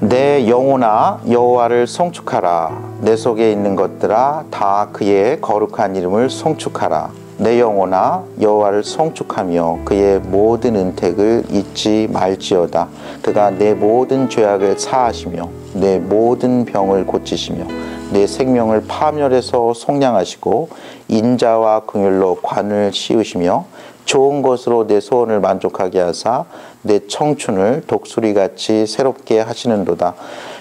내 영혼아 여호와를 송축하라. 내 속에 있는 것들아 다 그의 거룩한 이름을 송축하라. 내 영혼아 여호와를 송축하며 그의 모든 은택을 잊지 말지어다. 그가 내 모든 죄악을 사하시며 내 모든 병을 고치시며 내 생명을 파멸해서 속량하시고 인자와 긍휼로 관을 씌우시며 좋은 것으로 내 소원을 만족하게 하사 내 청춘을 독수리같이 새롭게 하시는도다.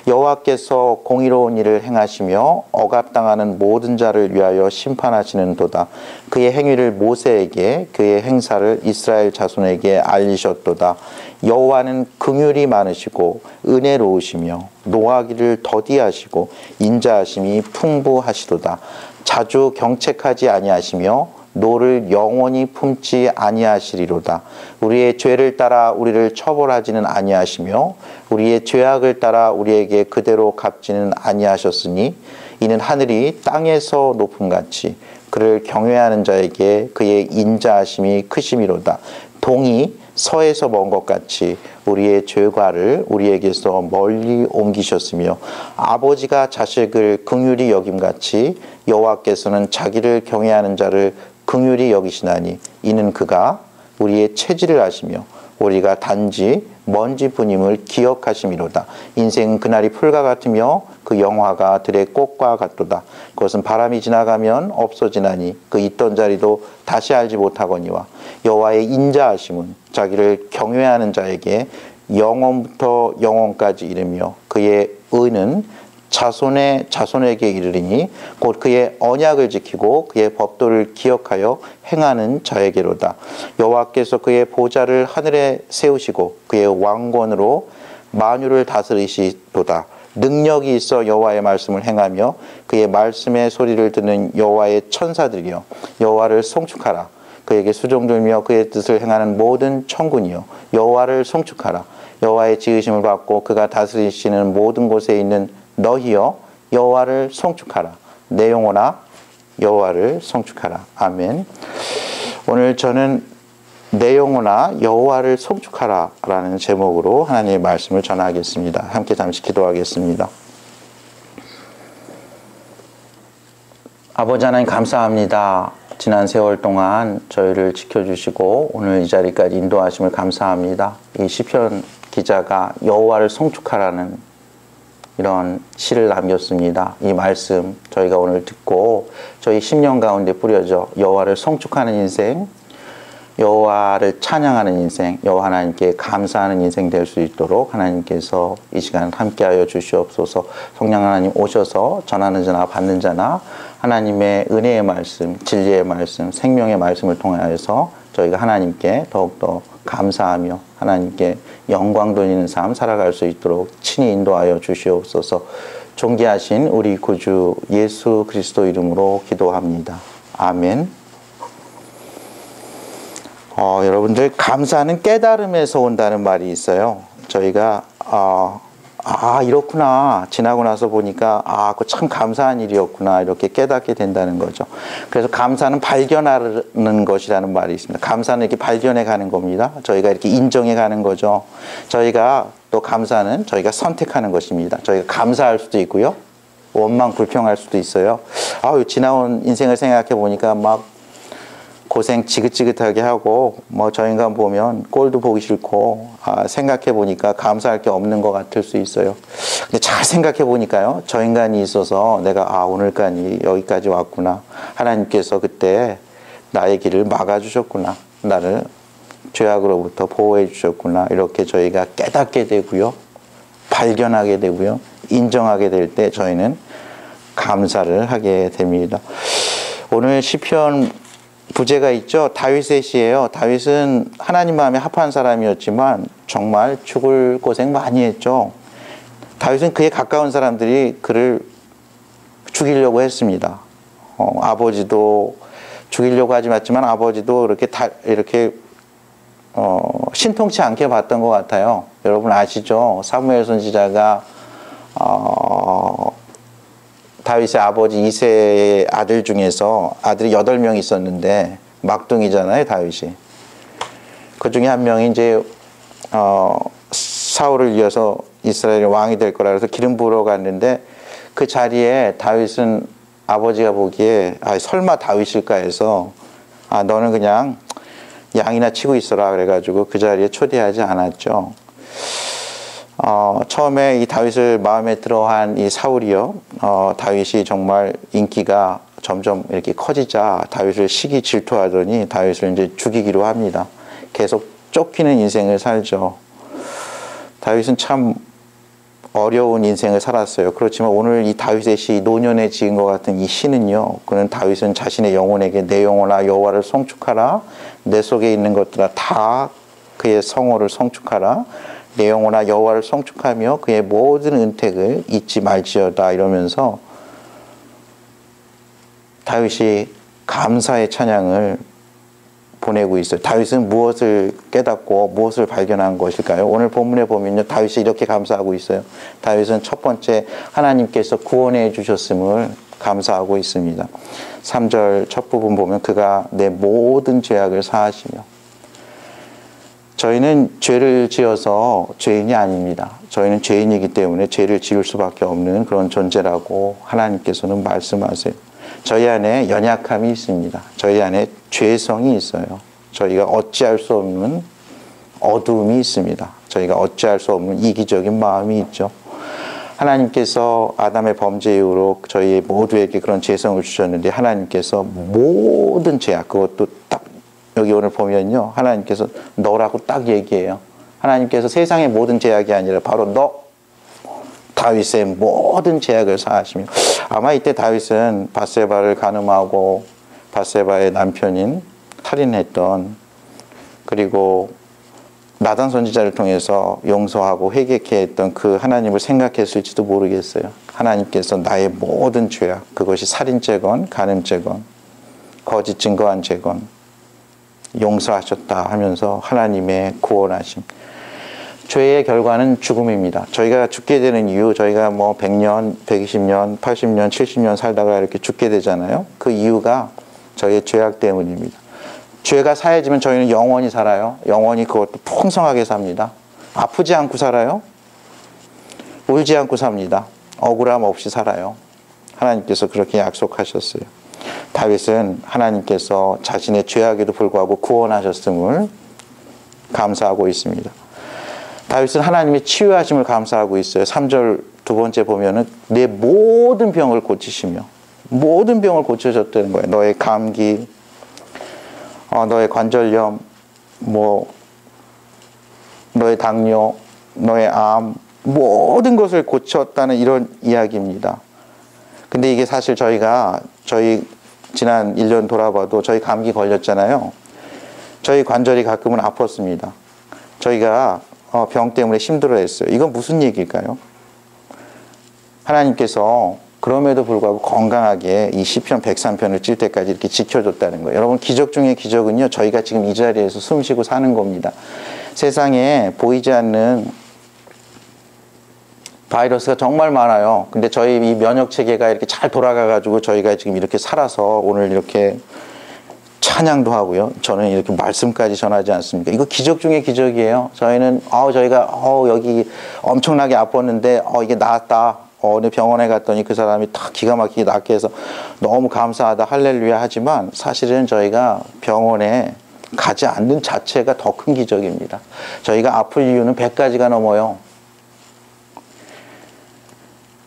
여호와께서 공의로운 일을 행하시며 억압당하는 모든 자를 위하여 심판하시는도다. 그의 행위를 모세에게 그의 행사를 이스라엘 자손에게 알리셨도다. 여호와는 긍휼이 많으시고 은혜로우시며 노하기를 더디하시고 인자하심이 풍부하시도다. 자주 경책하지 아니하시며 노를 영원히 품지 아니하시리로다. 우리의 죄를 따라 우리를 처벌하지는 아니하시며 우리의 죄악을 따라 우리에게 그대로 갚지는 아니하셨으니 이는 하늘이 땅에서 높음같이 그를 경외하는 자에게 그의 인자하심이 크심이로다. 동이 서에서 먼 것 같이 우리의 죄과를 우리에게서 멀리 옮기셨으며 아버지가 자식을 긍휼히 여김같이 여호와께서는 자기를 경외하는 자를 긍휼히 여기시나니 이는 그가 우리의 체질을 아시며 우리가 단지 먼지뿐임을 기억하심이로다. 인생은 그날이 풀과 같으며 그 영화가 들의 꽃과 같도다. 그것은 바람이 지나가면 없어지나니 그 있던 자리도 다시 알지 못하거니와 여호와의 인자하심은 자기를 경외하는 자에게 영원부터 영원까지 이르며 그의 의는 자손의 자손에게 이르리니 곧 그의 언약을 지키고 그의 법도를 기억하여 행하는 자에게로다. 여호와께서 그의 보좌를 하늘에 세우시고 그의 왕권으로 만유를 다스리시도다. 능력이 있어 여호와의 말씀을 행하며 그의 말씀의 소리를 듣는 여호와의 천사들이여 여호와를 송축하라. 그에게 수종들며 그의 뜻을 행하는 모든 천군이여 여호와를 송축하라. 여호와의 지으심을 받고 그가 다스리시는 모든 곳에 있는 너희여 여호와를 송축하라. 내 영혼아 여호와를 송축하라. 아멘. 오늘 저는 내 영혼아 여호와를 송축하라 라는 제목으로 하나님의 말씀을 전하겠습니다. 함께 잠시 기도하겠습니다. 아버지 하나님 감사합니다. 지난 세월 동안 저희를 지켜주시고 오늘 이 자리까지 인도하심을 감사합니다. 이 시편 기자가 여호와를 송축하라는 이런 시를 남겼습니다. 이 말씀 저희가 오늘 듣고 저희 심령 가운데 뿌려져 여호와를 송축하는 인생, 여호와를 찬양하는 인생, 여호와 하나님께 감사하는 인생 될 수 있도록 하나님께서 이 시간 함께하여 주시옵소서. 성령 하나님 오셔서 전하는 자나 받는 자나 하나님의 은혜의 말씀, 진리의 말씀, 생명의 말씀을 통하여서 저희가 하나님께 더욱더 감사하며 하나님께 영광 돌리는 삶 살아갈 수 있도록 친히 인도하여 주시옵소서. 존귀하신 우리 구주 예수 그리스도 이름으로 기도합니다. 아멘. 여러분들 감사는 깨달음에서 온다는 말이 있어요. 저희가 이렇구나 지나고 나서 보니까 그거 참 감사한 일이었구나 이렇게 깨닫게 된다는 거죠. 그래서 감사는 발견하는 것이라는 말이 있습니다. 감사는 이렇게 발견해 가는 겁니다. 저희가 이렇게 인정해 가는 거죠. 저희가 또 감사는 저희가 선택하는 것입니다. 저희가 감사할 수도 있고요, 원망 불평할 수도 있어요. 지나온 인생을 생각해 보니까 막 고생 지긋지긋하게 하고 저 인간 보면 꼴도 보기 싫고 생각해 보니까 감사할 게 없는 것 같을 수 있어요. 근데 잘 생각해 보니까요, 저 인간이 있어서 내가 오늘까지 여기까지 왔구나. 하나님께서 그때 나의 길을 막아주셨구나. 나를 죄악으로부터 보호해 주셨구나. 이렇게 저희가 깨닫게 되고요, 발견하게 되고요, 인정하게 될 때 저희는 감사를 하게 됩니다. 오늘 시편 부제가 있죠. 다윗의 시예요. 다윗은 하나님 마음에 합한 사람이었지만 정말 죽을 고생 많이 했죠. 다윗은 그에 가까운 사람들이 그를 죽이려고 했습니다. 아버지도 죽이려고 하지 않지만 아버지도 이렇게 신통치 않게 봤던 것 같아요. 여러분 아시죠? 사무엘 선지자가 다윗의 아버지 이새의 아들 중에서 아들이 8명 있었는데 막둥이잖아요, 다윗이. 그 중에 한 명이 이제 사울을 이어서 이스라엘 왕이 될 거라 그래서 기름 부으러 갔는데 그 자리에 다윗은 아버지가 보기에 설마 다윗일까 해서 너는 그냥 양이나 치고 있어라 그래가지고 그 자리에 초대하지 않았죠. 처음에 이 다윗을 마음에 들어한 이 사울이요, 다윗이 정말 인기가 점점 이렇게 커지자 다윗을 시기 질투하더니 다윗을 이제 죽이기로 합니다. 계속 쫓기는 인생을 살죠. 다윗은 참 어려운 인생을 살았어요. 그렇지만 오늘 이 다윗의 시, 노년에 지은 것 같은 이 시는요, 그는 다윗은 자신의 영혼에게 내 영혼아 여호와를 송축하라, 내 속에 있는 것들아 다 그의 성호를 송축하라, 내 영혼아 여호와를 송축하며 그의 모든 은택을 잊지 말지어다 이러면서 다윗이 감사의 찬양을 보내고 있어요. 다윗은 무엇을 깨닫고 무엇을 발견한 것일까요? 오늘 본문에 보면요, 다윗이 이렇게 감사하고 있어요. 다윗은 첫 번째 하나님께서 구원해 주셨음을 감사하고 있습니다. 3절 첫 부분 보면 그가 내 모든 죄악을 사하시며, 저희는 죄를 지어서 죄인이 아닙니다. 저희는 죄인이기 때문에 죄를 지을 수밖에 없는 그런 존재라고 하나님께서는 말씀하세요. 저희 안에 연약함이 있습니다. 저희 안에 죄성이 있어요. 저희가 어찌할 수 없는 어두움이 있습니다. 저희가 어찌할 수 없는 이기적인 마음이 있죠. 하나님께서 아담의 범죄 이후로 저희 모두에게 그런 죄성을 주셨는데 하나님께서 모든 죄악, 그것도 딱 여기 오늘 보면요, 하나님께서 너라고 딱 얘기해요. 하나님께서 세상의 모든 죄악이 아니라 바로 너 다윗의 모든 죄악을 사하시며, 아마 이때 다윗은 밧세바를 간음하고 밧세바의 남편인 살인했던, 그리고 나단 선지자를 통해서 용서하고 회개케 했던 그 하나님을 생각했을지도 모르겠어요. 하나님께서 나의 모든 죄악, 그것이 살인죄건 간음죄건 거짓 증거한 죄건 용서하셨다 하면서 하나님의 구원하심. 죄의 결과는 죽음입니다. 저희가 죽게 되는 이유, 저희가 뭐 100년, 120년, 80년, 70년 살다가 이렇게 죽게 되잖아요. 그 이유가 저희의 죄악 때문입니다. 죄가 사해지면 저희는 영원히 살아요. 영원히 그것도 풍성하게 삽니다. 아프지 않고 살아요. 울지 않고 삽니다. 억울함 없이 살아요. 하나님께서 그렇게 약속하셨어요. 다윗은 하나님께서 자신의 죄악에도 불구하고 구원하셨음을 감사하고 있습니다. 다윗은 하나님의 치유하심을 감사하고 있어요. 3절 두 번째 보면은 내 모든 병을 고치시며, 모든 병을 고쳐줬다는 거예요. 너의 감기, 너의 관절염, 너의 당뇨, 너의 암, 모든 것을 고쳤다는 이런 이야기입니다. 근데 이게 사실 저희 지난 1년 돌아봐도 저희 감기 걸렸잖아요. 저희 관절이 가끔은 아팠습니다. 저희가 병 때문에 힘들어했어요. 이건 무슨 얘기일까요? 하나님께서 그럼에도 불구하고 건강하게 이 시편 103편을 찔 때까지 이렇게 지켜줬다는 거예요. 여러분, 기적 중에 기적은요, 저희가 지금 이 자리에서 숨 쉬고 사는 겁니다. 세상에 보이지 않는 바이러스가 정말 많아요. 근데 저희 이 면역 체계가 이렇게 잘 돌아가가지고 저희가 지금 이렇게 살아서 오늘 이렇게 찬양도 하고요. 저는 이렇게 말씀까지 전하지 않습니까? 이거 기적 중에 기적이에요. 저희는 저희가 여기 엄청나게 아팠는데 이게 나았다. 어느 병원에 갔더니 그 사람이 다 기가 막히게 낫게 해서 너무 감사하다 할렐루야 하지만 사실은 저희가 병원에 가지 않는 자체가 더 큰 기적입니다. 저희가 아플 이유는 100가지가 넘어요.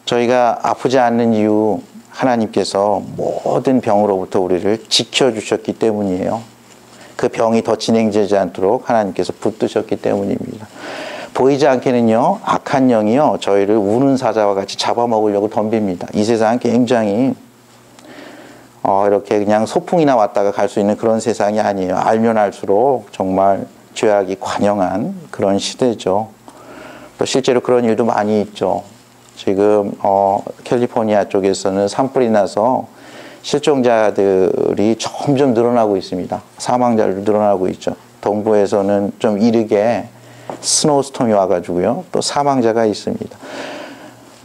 저희가 아프지 않는 이유, 하나님께서 모든 병으로부터 우리를 지켜주셨기 때문이에요. 그 병이 더 진행되지 않도록 하나님께서 붙드셨기 때문입니다. 보이지 않게는요, 악한 영이요, 저희를 우는 사자와 같이 잡아먹으려고 덤빕니다. 이 세상은 굉장히 이렇게 그냥 소풍이나 왔다가 갈 수 있는 그런 세상이 아니에요. 알면 알수록 정말 죄악이 관영한 그런 시대죠. 또 실제로 그런 일도 많이 있죠. 지금 캘리포니아 쪽에서는 산불이 나서 실종자들이 점점 늘어나고 있습니다. 사망자들도 늘어나고 있죠. 동부에서는 좀 이르게 스노우스톰이 와가지고요, 또 사망자가 있습니다.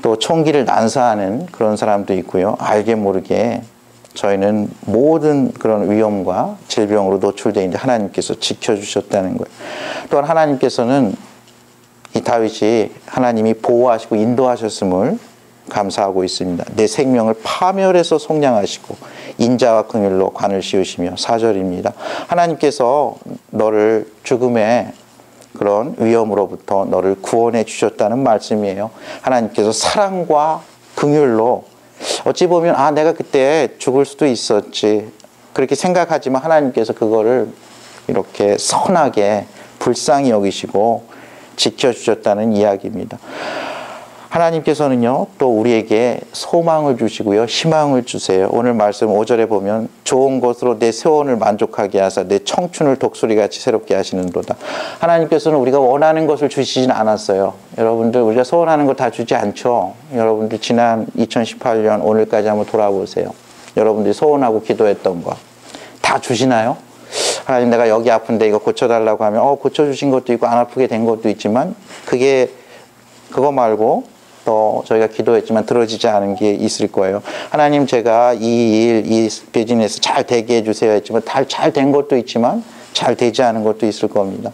또 총기를 난사하는 그런 사람도 있고요. 알게 모르게 저희는 모든 그런 위험과 질병으로 노출되어 있는데 하나님께서 지켜주셨다는 거예요. 또한 하나님께서는 이 다윗이 하나님이 보호하시고 인도하셨음을 감사하고 있습니다. 내 생명을 파멸해서 속량하시고 인자와 긍휼로 관을 씌우시며 4절입니다. 하나님께서 너를 죽음의 그런 위험으로부터 너를 구원해 주셨다는 말씀이에요. 하나님께서 사랑과 긍휼로 어찌 보면 내가 그때 죽을 수도 있었지 그렇게 생각하지만 하나님께서 그거를 이렇게 선하게 불쌍히 여기시고 지켜주셨다는 이야기입니다. 하나님께서는요 또 우리에게 소망을 주시고요 희망을 주세요. 오늘 말씀 5절에 보면 좋은 것으로 내 세원을 만족하게 하사 내 청춘을 독수리같이 새롭게 하시는도다. 하나님께서는 우리가 원하는 것을 주시진 않았어요. 여러분들 우리가 소원하는 거 다 주지 않죠. 여러분들 지난 2018년 오늘까지 한번 돌아보세요. 여러분들이 소원하고 기도했던 거 다 주시나요? 하나님 내가 여기 아픈데 이거 고쳐달라고 하면 고쳐주신 것도 있고 안 아프게 된 것도 있지만 그거 말고 또 저희가 기도했지만 들어지지 않은 게 있을 거예요. 하나님 제가 이 비즈니스 잘 되게 해주세요 했지만 잘 된 것도 있지만 잘 되지 않은 것도 있을 겁니다.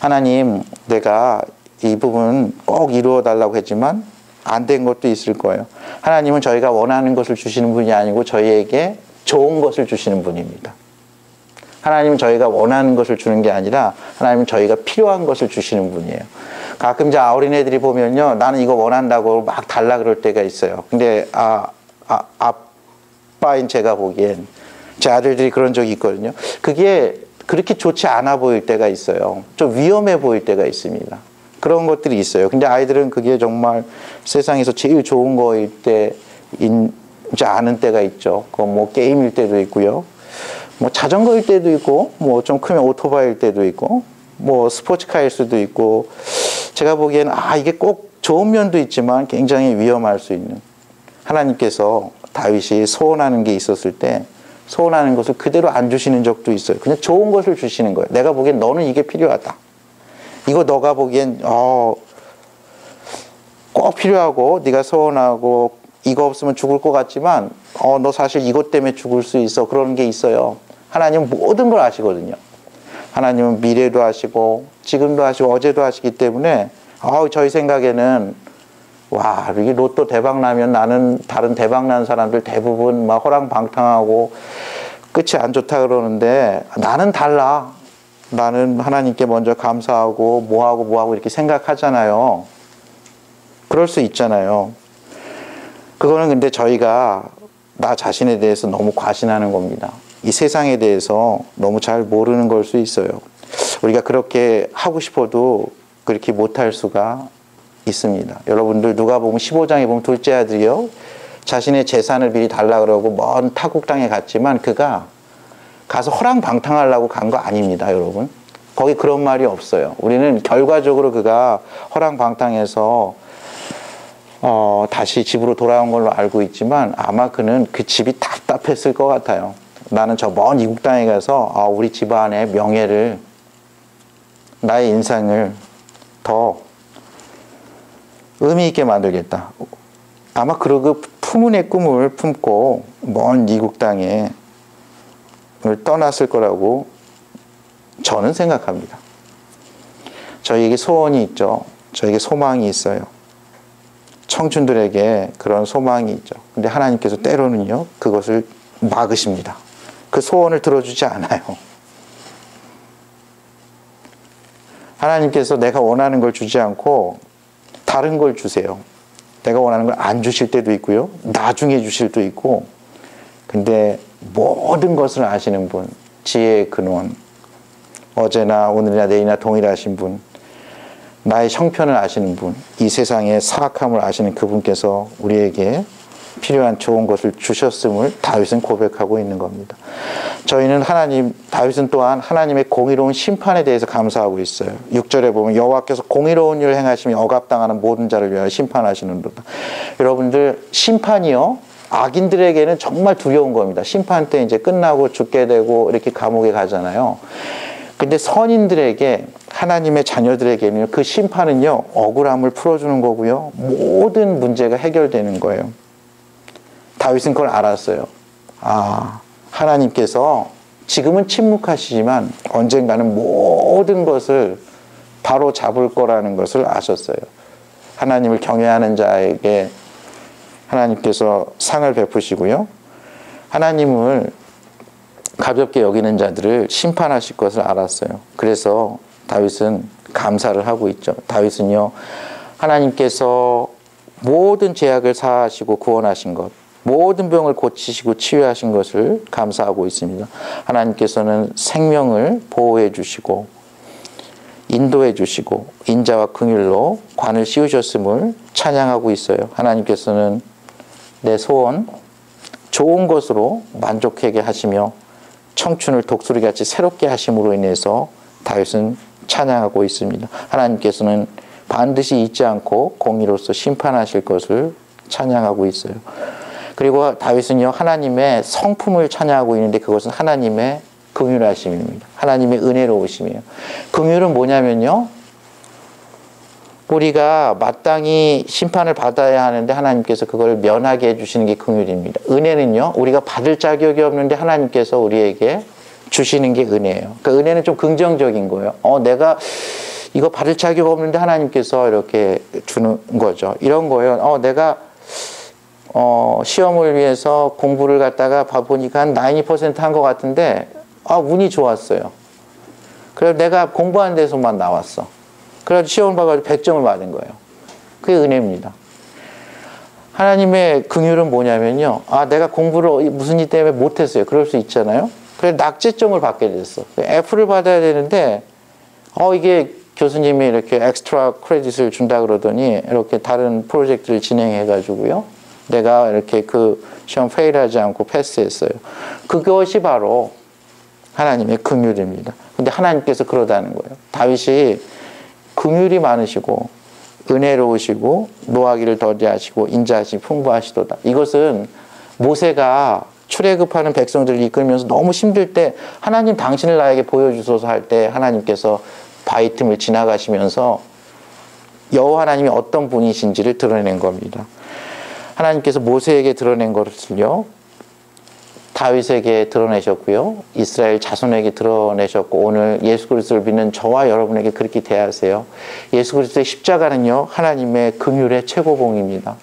하나님 내가 이 부분 꼭 이루어 달라고 했지만 안 된 것도 있을 거예요. 하나님은 저희가 원하는 것을 주시는 분이 아니고 저희에게 좋은 것을 주시는 분입니다. 하나님은 저희가 원하는 것을 주는 게 아니라 하나님은 저희가 필요한 것을 주시는 분이에요. 가끔 이제 어린애들이 보면요 나는 이거 원한다고 막 달라 그럴 때가 있어요. 근데 아빠인 제가 보기엔 제 아들들이 그런 적이 있거든요. 그게 그렇게 좋지 않아 보일 때가 있어요. 좀 위험해 보일 때가 있습니다. 그런 것들이 있어요. 근데 아이들은 그게 정말 세상에서 제일 좋은 거일 때인지 아는 때가 있죠. 그건 뭐 게임일 때도 있고요. 뭐 자전거일 때도 있고 뭐 좀 크면 오토바이일 때도 있고 뭐 스포츠카일 수도 있고 제가 보기에는 이게 꼭 좋은 면도 있지만 굉장히 위험할 수 있는 하나님께서 다윗이 소원하는 게 있었을 때 소원하는 것을 그대로 안 주시는 적도 있어요. 그냥 좋은 것을 주시는 거예요. 내가 보기엔 너는 이게 필요하다. 이거 너가 보기엔 꼭 필요하고 네가 소원하고 이거 없으면 죽을 것 같지만 너 사실 이것 때문에 죽을 수 있어. 그런 게 있어요. 하나님은 모든 걸 아시거든요. 하나님은 미래도 아시고 지금도 아시고 어제도 아시기 때문에 저희 생각에는 이게 로또 대박 나면 나는 다른 대박 난 사람들 대부분 막 호랑방탕하고 끝이 안 좋다 그러는데 나는 달라. 나는 하나님께 먼저 감사하고 뭐하고 이렇게 생각하잖아요. 그럴 수 있잖아요. 그거는 근데 저희가 나 자신에 대해서 너무 과신하는 겁니다. 이 세상에 대해서 너무 잘 모르는 걸 수 있어요. 우리가 그렇게 하고 싶어도 그렇게 못할 수가 있습니다. 여러분들 누가복음 15장에 보면 둘째 아들이요 자신의 재산을 미리 달라 그러고 먼 타국 땅에 갔지만 그가 가서 허랑방탕하려고 간 거 아닙니다, 여러분. 거기 그런 말이 없어요. 우리는 결과적으로 그가 허랑방탕해서 다시 집으로 돌아온 걸로 알고 있지만 아마 그는 그 집이 답답했을 것 같아요. 나는 저 먼 이국 땅에 가서 우리 집안의 명예를 나의 인생을 더 의미 있게 만들겠다. 아마 그러고 풍운의 꿈을 품고 먼 이국 땅에 떠났을 거라고 저는 생각합니다. 저희에게 소원이 있죠. 저에게 소망이 있어요. 청춘들에게 그런 소망이 있죠. 근데 하나님께서 때로는요 그것을 막으십니다. 그 소원을 들어주지 않아요. 하나님께서 내가 원하는 걸 주지 않고 다른 걸 주세요. 내가 원하는 걸 안 주실 때도 있고요. 나중에 주실 때도 있고. 근데 모든 것을 아시는 분, 지혜의 근원, 어제나 오늘이나 내일이나 동일하신 분, 나의 형편을 아시는 분, 이 세상의 사악함을 아시는 그분께서 우리에게 필요한 좋은 것을 주셨음을 다윗은 고백하고 있는 겁니다. 저희는 다윗은 또한 하나님의 공의로운 심판에 대해서 감사하고 있어요. 6절에 보면 여호와께서 공의로운 일을 행하시며 억압당하는 모든 자를 위하여 심판하시는도다. 여러분들 심판이요 악인들에게는 정말 두려운 겁니다. 심판 때 이제 끝나고 죽게 되고 이렇게 감옥에 가잖아요. 근데 선인들에게 하나님의 자녀들에게는 그 심판은요 억울함을 풀어주는 거고요 모든 문제가 해결되는 거예요. 다윗은 그걸 알았어요. 하나님께서 지금은 침묵하시지만 언젠가는 모든 것을 바로 잡을 거라는 것을 아셨어요. 하나님을 경외하는 자에게 하나님께서 상을 베푸시고요. 하나님을 가볍게 여기는 자들을 심판하실 것을 알았어요. 그래서 다윗은 감사를 하고 있죠. 다윗은요, 하나님께서 모든 죄악을 사하시고 구원하신 것, 모든 병을 고치시고 치유하신 것을 감사하고 있습니다. 하나님께서는 생명을 보호해 주시고 인도해 주시고 인자와 긍휼로 관을 씌우셨음을 찬양하고 있어요. 하나님께서는 내 소원 좋은 것으로 만족하게 하시며 청춘을 독수리같이 새롭게 하심으로 인해서 다윗은 찬양하고 있습니다. 하나님께서는 반드시 잊지 않고 공의로서 심판하실 것을 찬양하고 있어요. 그리고 다윗은요, 하나님의 성품을 찬양하고 있는데 그것은 하나님의 긍휼하심입니다. 하나님의 은혜로우심이에요. 긍휼은 뭐냐면요, 우리가 마땅히 심판을 받아야 하는데 하나님께서 그걸 면하게 해주시는 게 긍휼입니다. 은혜는요, 우리가 받을 자격이 없는데 하나님께서 우리에게 주시는 게 은혜예요. 그러니까 은혜는 좀 긍정적인 거예요. 내가 이거 받을 자격 없는데 하나님께서 이렇게 주는 거죠. 이런 거예요. 내가 시험을 위해서 공부를 갖다가 봐보니까 한 90% 한 것 같은데 운이 좋았어요. 그래서 내가 공부하는 데서만 나왔어. 그래서 시험을 봐가지고 100점을 받은 거예요. 그게 은혜입니다. 하나님의 긍휼은 뭐냐면요, 내가 공부를 무슨 일 때문에 못했어요. 그럴 수 있잖아요. 그래서 낙제점을 받게 됐어. F를 받아야 되는데 이게 교수님이 이렇게 엑스트라 크레딧을 준다 그러더니 이렇게 다른 프로젝트를 진행해 가지고요, 내가 이렇게 그 시험 페일하지 않고 패스했어요. 그것이 바로 하나님의 긍휼입니다. 근데 하나님께서 그러다는 거예요. 다윗이 긍휼이 많으시고 은혜로우시고 노하기를 더디하시고 인자하심이 풍부하시도다. 이것은 모세가 출애굽하는 백성들을 이끌면서 너무 힘들 때 하나님 당신을 나에게 보여주소서 할 때 하나님께서 바위 틈을 지나가시면서 여호와 하나님이 어떤 분이신지를 드러낸 겁니다. 하나님께서 모세에게 드러낸 것을요, 다윗에게 드러내셨고요, 이스라엘 자손에게 드러내셨고, 오늘 예수 그리스도를 믿는 저와 여러분에게 그렇게 대하세요. 예수 그리스도의 십자가는요, 하나님의 긍휼의 최고봉입니다.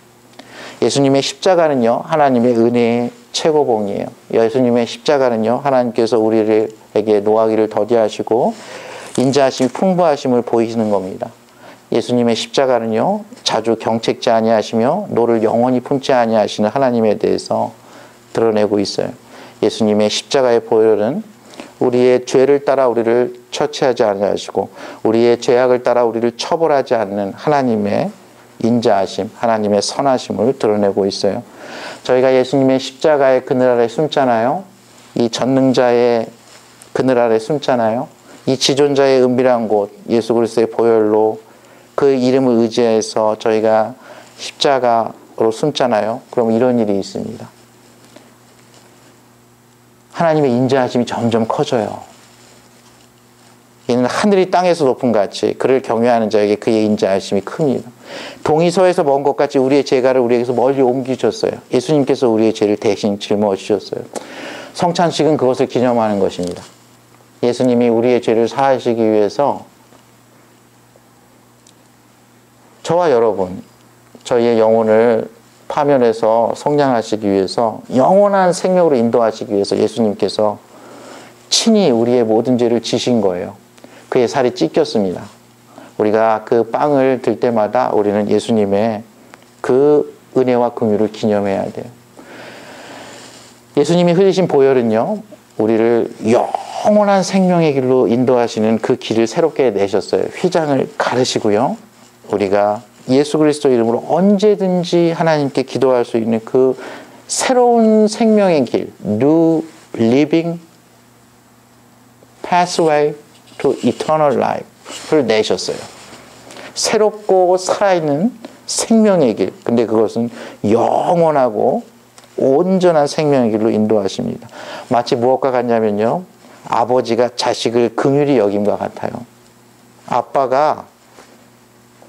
예수님의 십자가는요, 하나님의 은혜의 최고봉이에요. 예수님의 십자가는요, 하나님께서 우리에게 노하기를 더디하시고 인자하심이 풍부하심을 보이시는 겁니다. 예수님의 십자가는요, 자주 경책지 아니하시며 노를 영원히 품지 아니하시는 하나님에 대해서 드러내고 있어요. 예수님의 십자가의 보혈은 우리의 죄를 따라 우리를 처치하지 아니하시고 우리의 죄악을 따라 우리를 처벌하지 않는 하나님의 인자하심, 하나님의 선하심을 드러내고 있어요. 저희가 예수님의 십자가의 그늘 아래 숨잖아요. 이 전능자의 그늘 아래 숨잖아요. 이 지존자의 은밀한 곳, 예수 그리스도의 보혈로 그 이름을 의지해서 저희가 십자가로 숨잖아요. 그럼 이런 일이 있습니다. 하나님의 인자하심이 점점 커져요. 이는 하늘이 땅에서 높은 같이 그를 경외하는 자에게 그의 인자하심이 큽니다. 동이서에서 먼 것 같이 우리의 죄가를 우리에게서 멀리 옮기셨어요. 예수님께서 우리의 죄를 대신 짊어 주셨어요. 성찬식은 그것을 기념하는 것입니다. 예수님이 우리의 죄를 사하시기 위해서 저와 여러분, 저희의 영혼을 파멸해서 성량하시기 위해서 영원한 생명으로 인도하시기 위해서 예수님께서 친히 우리의 모든 죄를 지신 거예요. 그의 살이 찢겼습니다. 우리가 그 빵을 들 때마다 우리는 예수님의 그 은혜와 긍휼을 기념해야 돼요. 예수님이 흘리신 보혈은요, 우리를 영원한 생명의 길로 인도하시는 그 길을 새롭게 내셨어요. 휘장을 가르시고요, 우리가 예수 그리스도 이름으로 언제든지 하나님께 기도할 수 있는 그 새로운 생명의 길, New Living Pathway to Eternal Life를 내셨어요. 새롭고 살아있는 생명의 길. 근데 그것은 영원하고 온전한 생명의 길로 인도하십니다. 마치 무엇과 같냐면요, 아버지가 자식을 긍휼히 여김과 같아요. 아빠가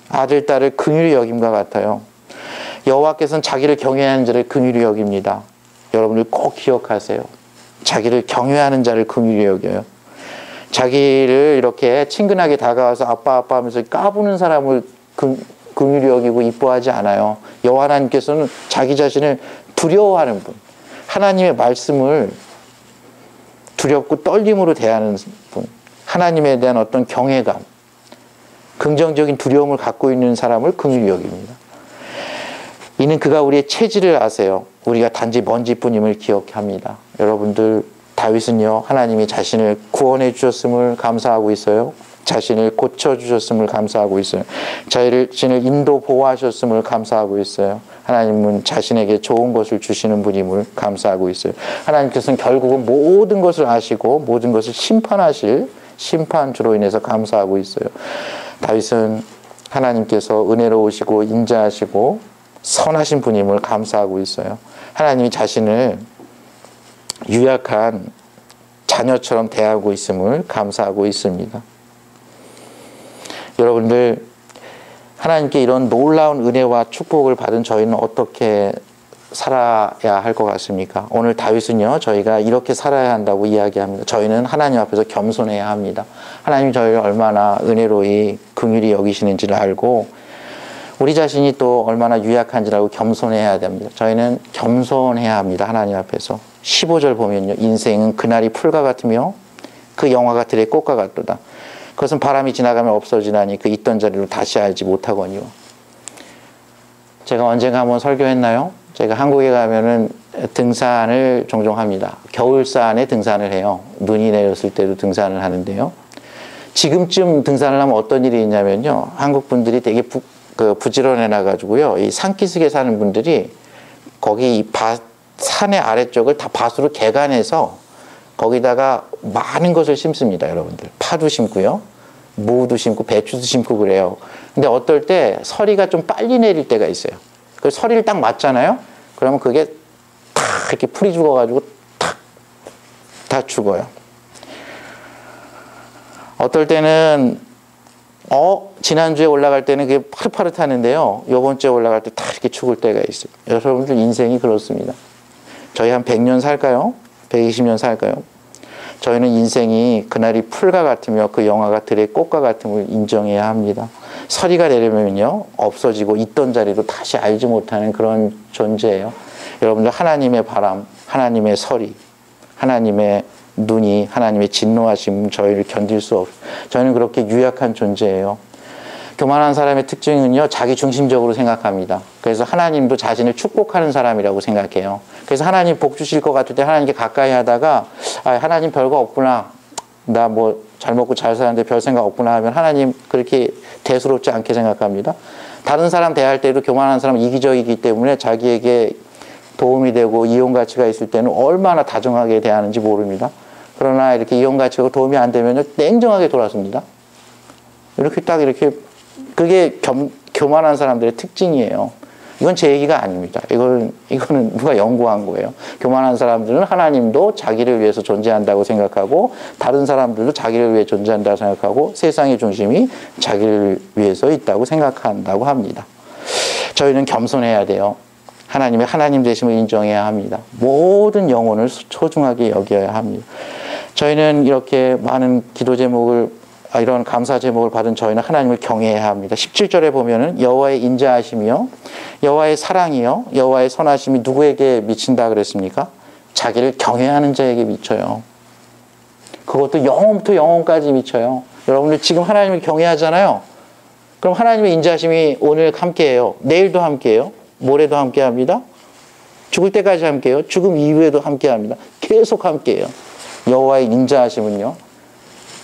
아들, 딸을 긍휼히 여김과 같아요. 여호와께서는 자기를 경외하는 자를 긍휼히 여깁니다. 여러분들 꼭 기억하세요. 자기를 경외하는 자를 긍휼히 여겨요. 자기를 이렇게 친근하게 다가와서 아빠 아빠 하면서 까부는 사람을 긍휼히 여기고 이뻐하지 않아요. 여호와 하나님께서는 자기 자신을 두려워하는 분, 하나님의 말씀을 두렵고 떨림으로 대하는 분, 하나님에 대한 어떤 경외감, 긍정적인 두려움을 갖고 있는 사람을 긍휼히 여깁니다. 이는 그가 우리의 체질을 아세요. 우리가 단지 먼지뿐임을 기억합니다. 여러분들, 다윗은요, 하나님이 자신을 구원해 주셨음을 감사하고 있어요. 자신을 고쳐주셨음을 감사하고 있어요. 자신을 인도 보호하셨음을 감사하고 있어요. 하나님은 자신에게 좋은 것을 주시는 분임을 감사하고 있어요. 하나님께서는 결국은 모든 것을 아시고 모든 것을 심판하실 심판주로 인해서 감사하고 있어요. 다윗은 하나님께서 은혜로우시고 인자하시고 선하신 분임을 감사하고 있어요. 하나님이 자신을 유약한 자녀처럼 대하고 있음을 감사하고 있습니다. 여러분들, 하나님께 이런 놀라운 은혜와 축복을 받은 저희는 어떻게 살아야 할 것 같습니까? 오늘 다윗은요, 저희가 이렇게 살아야 한다고 이야기합니다. 저희는 하나님 앞에서 겸손해야 합니다. 하나님이 저희를 얼마나 은혜로이 긍휼히 여기시는지를 알고 우리 자신이 또 얼마나 유약한지를 알고 겸손해야 됩니다. 저희는 겸손해야 합니다. 하나님 앞에서. 15절 보면요, 인생은 그날이 풀과 같으며 그 영화가 들의 꽃과 같도다. 그것은 바람이 지나가면 없어지나니 그 있던 자리로 다시 알지 못하거니와. 제가 언젠가 한번 설교했나요? 제가 한국에 가면은 등산을 종종 합니다. 겨울산에 등산을 해요. 눈이 내렸을 때도 등산을 하는데요. 지금쯤 등산을 하면 어떤 일이 있냐면요, 한국 분들이 되게 부지런해놔가지고요, 이 산기슭에 사는 분들이 거기 산의 아래쪽을 다 밭으로 개간해서 거기다가 많은 것을 심습니다. 여러분들, 파도 심고요, 무도 심고 배추도 심고 그래요. 근데 어떨 때 서리가 좀 빨리 내릴 때가 있어요. 그 서리를 딱 맞잖아요. 그러면 그게 탁 이렇게 풀이 죽어가지고 탁 다 죽어요. 어떨 때는 지난주에 올라갈 때는 그게 파릇파릇하는데요, 요번 주에 올라갈 때 다 이렇게 죽을 때가 있어요. 여러분들 인생이 그렇습니다. 저희 한 100년 살까요? 120년 살까요? 저희는 인생이 그날이 풀과 같으며 그 영화가 들의 꽃과 같음을 인정해야 합니다. 서리가 내리면요, 없어지고 있던 자리로 다시 알지 못하는 그런 존재예요. 여러분들, 하나님의 바람, 하나님의 서리, 하나님의 눈이, 하나님의 진노하심 저희를 견딜 수 없어요. 저희는 그렇게 유약한 존재예요. 교만한 사람의 특징은요, 자기 중심적으로 생각합니다. 그래서 하나님도 자신을 축복하는 사람이라고 생각해요. 그래서 하나님 복 주실 것 같을 때 하나님께 가까이 하다가 하나님 별거 없구나, 나 뭐 잘 먹고 잘 사는데 별 생각 없구나 하면 하나님 그렇게 대수롭지 않게 생각합니다. 다른 사람 대할 때도 교만한 사람은 이기적이기 때문에 자기에게 도움이 되고 이용 가치가 있을 때는 얼마나 다정하게 대하는지 모릅니다. 그러나 이렇게 이용 가치가 도움이 안 되면 냉정하게 돌아섭니다. 이렇게 딱 이렇게, 그게 교만한 사람들의 특징이에요. 이건 제 얘기가 아닙니다. 이거는 누가 연구한 거예요. 교만한 사람들은 하나님도 자기를 위해서 존재한다고 생각하고 다른 사람들도 자기를 위해 존재한다고 생각하고 세상의 중심이 자기를 위해서 있다고 생각한다고 합니다. 저희는 겸손해야 돼요. 하나님의 하나님 되심을 인정해야 합니다. 모든 영혼을 소중하게 여겨야 합니다. 저희는 이렇게 많은 기도 제목을, 이런 감사 제목을 받은 저희는 하나님을 경외해야 합니다. 17절에 보면은 여호와의 인자하심이요, 여호와의 사랑이요, 여호와의 선하심이 누구에게 미친다 그랬습니까? 자기를 경외하는 자에게 미쳐요. 그것도 영원부터 영원까지 미쳐요. 여러분들 지금 하나님을 경외하잖아요. 그럼 하나님의 인자하심이 오늘 함께해요. 내일도 함께해요. 모레도 함께합니다. 죽을 때까지 함께해요. 죽음 이후에도 함께합니다. 계속 함께해요. 여호와의 인자하심은요,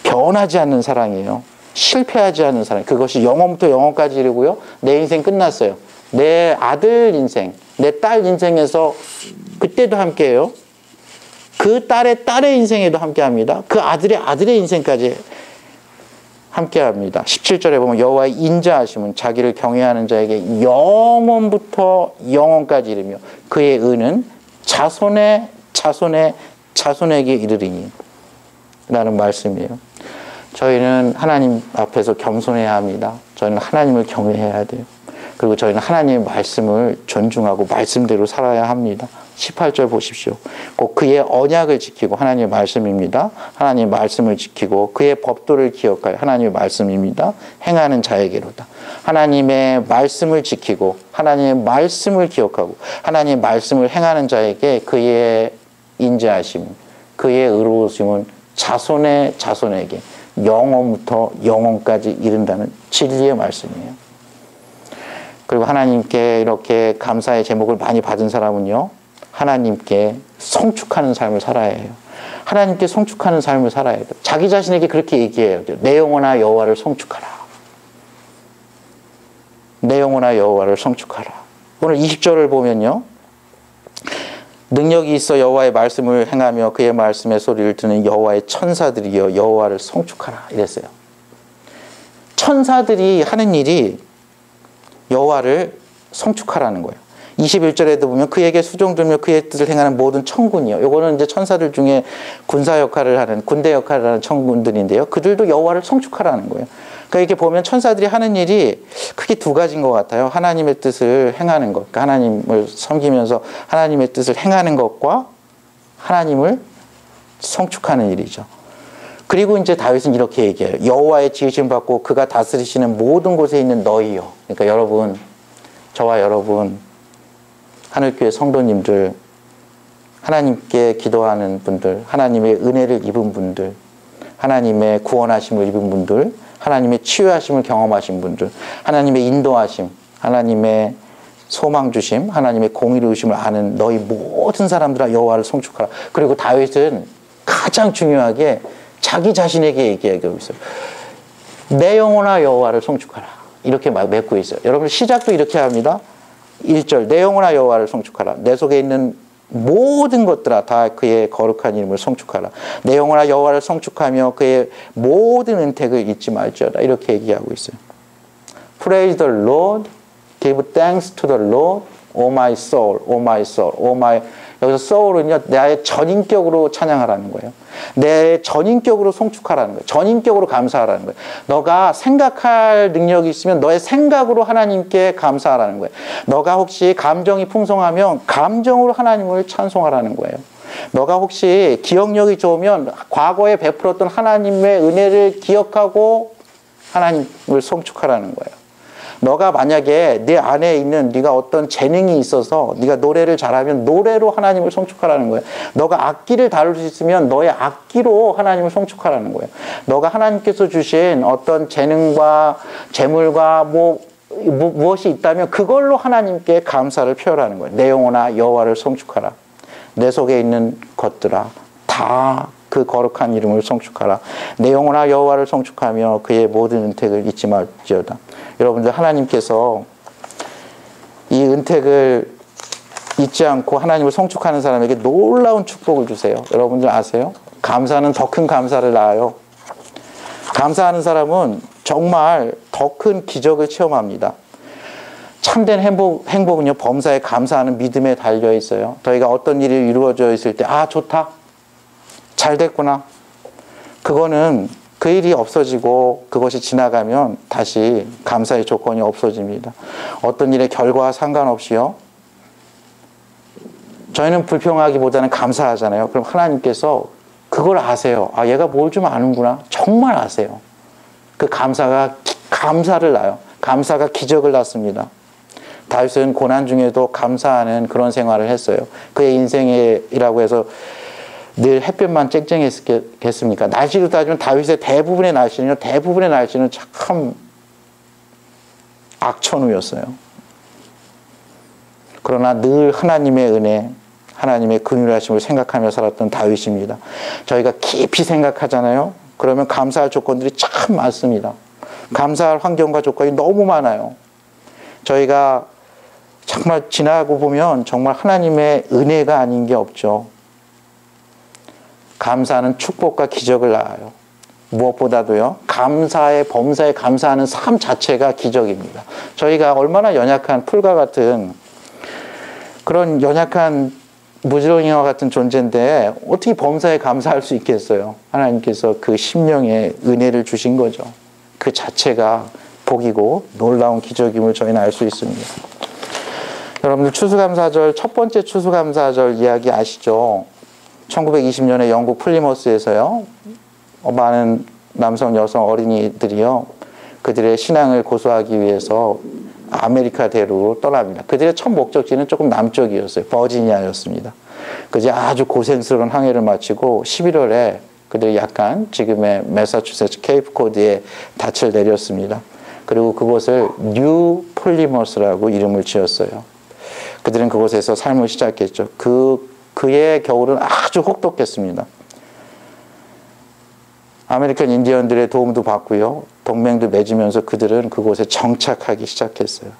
변하지 않는 사랑이에요. 실패하지 않는 사랑. 그것이 영원부터 영원까지 이르고요, 내 인생 끝났어요. 내 아들 인생, 내 딸 인생에서 그때도 함께해요. 그 딸의 인생에도 함께합니다. 그 아들의 인생까지 함께합니다. 17절에 보면 여호와의 인자하심은 자기를 경외하는 자에게 영원부터 영원까지 이르며 그의 의는 자손에게 이르리니 라는 말씀이에요. 저희는 하나님 앞에서 겸손해야 합니다. 저희는 하나님을 경외해야 돼요. 그리고 저희는 하나님의 말씀을 존중하고 말씀대로 살아야 합니다. 18절 보십시오. 꼭 그의 언약을 지키고, 하나님의 말씀입니다. 하나님의 말씀을 지키고 그의 법도를 기억하여, 하나님의 말씀입니다. 행하는 자에게로다. 하나님의 말씀을 지키고 하나님의 말씀을 기억하고 하나님의 말씀을 행하는 자에게 그의 인자하심, 그의 의로우심은 자손의 자손에게 영원부터 영원까지 이른다는 진리의 말씀이에요. 그리고 하나님께 이렇게 감사의 제목을 많이 받은 사람은요, 하나님께 성축하는 삶을 살아야 해요. 하나님께 성축하는 삶을 살아야 돼요. 자기 자신에게 그렇게 얘기해야 돼요. 내 영혼아 여호와를 성축하라. 내 영혼아 여호와를 성축하라. 오늘 20절을 보면요, 능력이 있어 여호와의 말씀을 행하며 그의 말씀의 소리를 듣는 여호와의 천사들이여 여호와를 성축하라 이랬어요. 천사들이 하는 일이 여호와를 성축하라는 거예요. 21절에도 보면 그에게 수종들며 그의 뜻을 행하는 모든 천군이요. 요거는 이제 천사들 중에 군사 역할을 하는, 군대 역할을 하는 천군들인데요. 그들도 여호와를 성축하라는 거예요. 그러니까 이렇게 보면 천사들이 하는 일이 크게 두 가지인 것 같아요. 하나님의 뜻을 행하는 것, 그러니까 하나님을 섬기면서 하나님의 뜻을 행하는 것과 하나님을 성축하는 일이죠. 그리고 이제 다윗은 이렇게 얘기해요. 여호와의 지으심 받고 그가 다스리시는 모든 곳에 있는 너희요. 그러니까 여러분, 저와 여러분, 하늘교회 성도님들, 하나님께 기도하는 분들, 하나님의 은혜를 입은 분들, 하나님의 구원하심을 입은 분들, 하나님의 치유하심을 경험하신 분들, 하나님의 인도하심, 하나님의 소망 주심, 하나님의 공의로우심을 아는 너희 모든 사람들아 여호와를 성축하라. 그리고 다윗은 가장 중요하게 자기 자신에게 얘기하고 있어요. 내 영혼아 여호와를 성축하라. 이렇게 막 맺고 있어요. 여러분 시작도 이렇게 합니다. 1절 내 영혼아 여호와를 성축하라. 내 속에 있는 모든 것들아 다 그의 거룩한 이름을 성축하라. 내 영혼아 여호와를 성축하며 그의 모든 은택을 잊지 말지어다. 이렇게 얘기하고 있어요. Praise the Lord, give thanks to the Lord, O my soul, O my soul, O my. 여기서 soul은요, 나의 전인격으로 찬양하라는 거예요. 내 전인격으로 성축하라는 거예요. 전인격으로 감사하라는 거예요. 너가 생각할 능력이 있으면 너의 생각으로 하나님께 감사하라는 거예요. 너가 혹시 감정이 풍성하면 감정으로 하나님을 찬송하라는 거예요. 너가 혹시 기억력이 좋으면 과거에 베풀었던 하나님의 은혜를 기억하고 하나님을 성축하라는 거예요. 너가 만약에 내 안에 있는 네가 어떤 재능이 있어서 네가 노래를 잘하면 노래로 하나님을 성축하라는 거예요. 너가 악기를 다룰 수 있으면 너의 악기로 하나님을 성축하라는 거예요. 너가 하나님께서 주신 어떤 재능과 재물과 무엇이 있다면 그걸로 하나님께 감사를 표현하는 거예요. 내 영혼아 여호와를 성축하라. 내 속에 있는 것들아 다 그 거룩한 이름을 성축하라. 내 영혼아 여호와를 성축하며 그의 모든 은택을 잊지 말지어다. 여러분들 하나님께서 이 은택을 잊지 않고 하나님을 성축하는 사람에게 놀라운 축복을 주세요. 여러분들 아세요? 감사는 더 큰 감사를 낳아요. 감사하는 사람은 정말 더 큰 기적을 체험합니다. 참된 행복은요, 범사에 감사하는 믿음에 달려 있어요. 저희가 어떤 일이 이루어져 있을 때, 아, 좋다. 잘 됐구나. 그거는 그 일이 없어지고 그것이 지나가면 다시 감사의 조건이 없어집니다. 어떤 일의 결과와 상관없이요. 저희는 불평하기보다는 감사하잖아요. 그럼 하나님께서 그걸 아세요. 아, 얘가 뭘 좀 아는구나. 정말 아세요. 그 감사를 낳아요. 감사가 기적을 낳습니다. 다윗은 고난 중에도 감사하는 그런 생활을 했어요. 그의 인생이라고 해서 늘 햇볕만 쨍쨍했겠습니까? 날씨로 따지면 다윗의 대부분의 날씨는 참 악천후였어요. 그러나 늘 하나님의 은혜, 하나님의 긍휼하심을 생각하며 살았던 다윗입니다. 저희가 깊이 생각하잖아요. 그러면 감사할 조건들이 참 많습니다. 감사할 환경과 조건이 너무 많아요. 저희가 정말 지나고 보면 정말 하나님의 은혜가 아닌 게 없죠. 감사는 축복과 기적을 낳아요. 무엇보다도요, 범사에 감사하는 삶 자체가 기적입니다. 저희가 얼마나 연약한 풀과 같은 그런 연약한 무지렁이와 같은 존재인데 어떻게 범사에 감사할 수 있겠어요? 하나님께서 그 심령에 은혜를 주신 거죠. 그 자체가 복이고 놀라운 기적임을 저희는 알 수 있습니다. 여러분들 추수감사절, 첫 번째 추수감사절 이야기 아시죠? 1920년에 영국 플리머스에서요, 많은 남성, 여성 어린이들이요, 그들의 신앙을 고수하기 위해서 아메리카 대륙으로 떠납니다. 그들의 첫 목적지는 조금 남쪽이었어요. 버지니아였습니다. 그제 아주 고생스러운 항해를 마치고 11월에 그들이 약간 지금의 매사추세츠 케이프코드에 닻을 내렸습니다. 그리고 그곳을 뉴 플리머스라고 이름을 지었어요. 그들은 그곳에서 삶을 시작했죠. 그의 겨울은 아주 혹독했습니다. 아메리칸 인디언들의 도움도 받고요, 동맹도 맺으면서 그들은 그곳에 정착하기 시작했어요.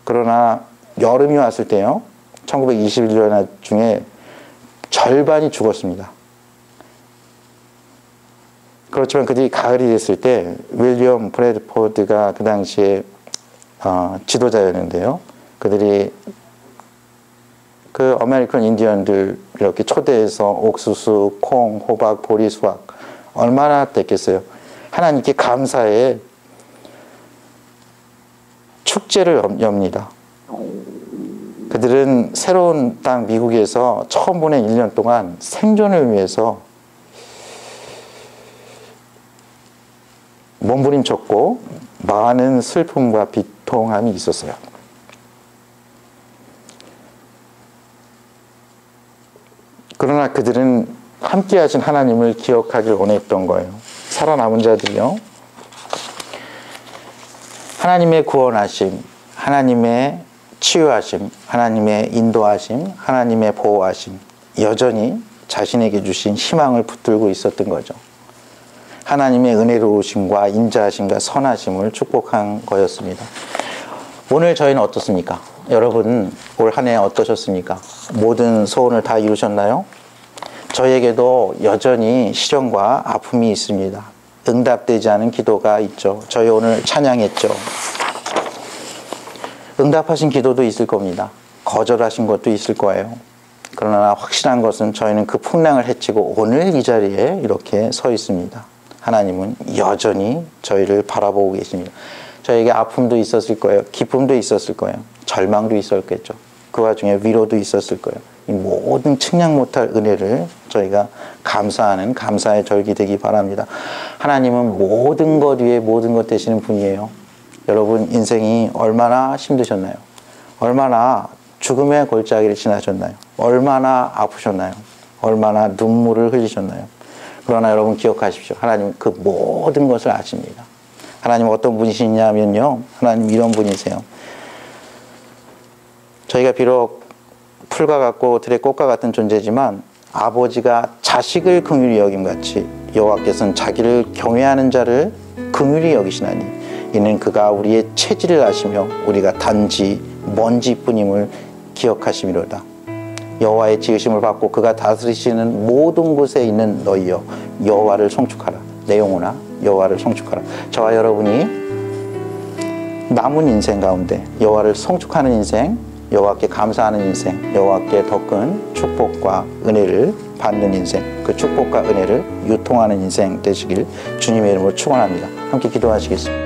그러나 여름이 왔을 때요, 1921년 중에 절반이 죽었습니다. 그렇지만 그들이 가을이 됐을 때 윌리엄 브래드포드가 그 당시에 지도자였는데요, 그들이 그 아메리칸 인디언들 이렇게 초대해서 옥수수, 콩, 호박, 보리, 수확 얼마나 됐겠어요. 하나님께 감사의 축제를 엽니다. 그들은 새로운 땅 미국에서 처음 보낸 1년 동안 생존을 위해서 몸부림쳤고 많은 슬픔과 비통함이 있었어요. 그러나 그들은 함께 하신 하나님을 기억하길 원했던 거예요. 살아남은 자들이요, 하나님의 구원하심, 하나님의 치유하심, 하나님의 인도하심, 하나님의 보호하심, 여전히 자신에게 주신 희망을 붙들고 있었던 거죠. 하나님의 은혜로우심과 인자하심과 선하심을 축복한 거였습니다. 오늘 저희는 어떻습니까? 여러분 올 한 해 어떠셨습니까? 모든 소원을 다 이루셨나요? 저에게도 여전히 시련과 아픔이 있습니다. 응답되지 않은 기도가 있죠. 저희 오늘 찬양했죠. 응답하신 기도도 있을 겁니다. 거절하신 것도 있을 거예요. 그러나 확실한 것은 저희는 그 풍랑을 헤치고 오늘 이 자리에 이렇게 서 있습니다. 하나님은 여전히 저희를 바라보고 계십니다. 저에게 아픔도 있었을 거예요. 기쁨도 있었을 거예요. 절망도 있었겠죠. 그 와중에 위로도 있었을 거예요. 이 모든 측량 못할 은혜를 저희가 감사하는 감사의 절기 되기 바랍니다. 하나님은 모든 것 위에 모든 것 되시는 분이에요. 여러분 인생이 얼마나 힘드셨나요? 얼마나 죽음의 골짜기를 지나셨나요? 얼마나 아프셨나요? 얼마나 눈물을 흘리셨나요? 그러나 여러분 기억하십시오. 하나님은 그 모든 것을 아십니다. 하나님 어떤 분이시냐면요, 하나님 이런 분이세요. 저희가 비록 풀과 같고 들의 꽃과 같은 존재지만 아버지가 자식을 긍휼히 여김같이 여호와께서는 자기를 경외하는 자를 긍휼히 여기시나니 이는 그가 우리의 체질을 아시며 우리가 단지 먼지뿐임을 기억하심이로다. 여호와의 지으심을 받고 그가 다스리시는 모든 곳에 있는 너희여 여호와를 송축하라. 내 영혼아 여호와를 송축하라. 저와 여러분이 남은 인생 가운데 여호와를 송축하는 인생, 여호와께 감사하는 인생, 여호와께 더 큰 축복과 은혜를 받는 인생, 그 축복과 은혜를 유통하는 인생 되시길 주님의 이름으로 축원합니다. 함께 기도하시겠습니다.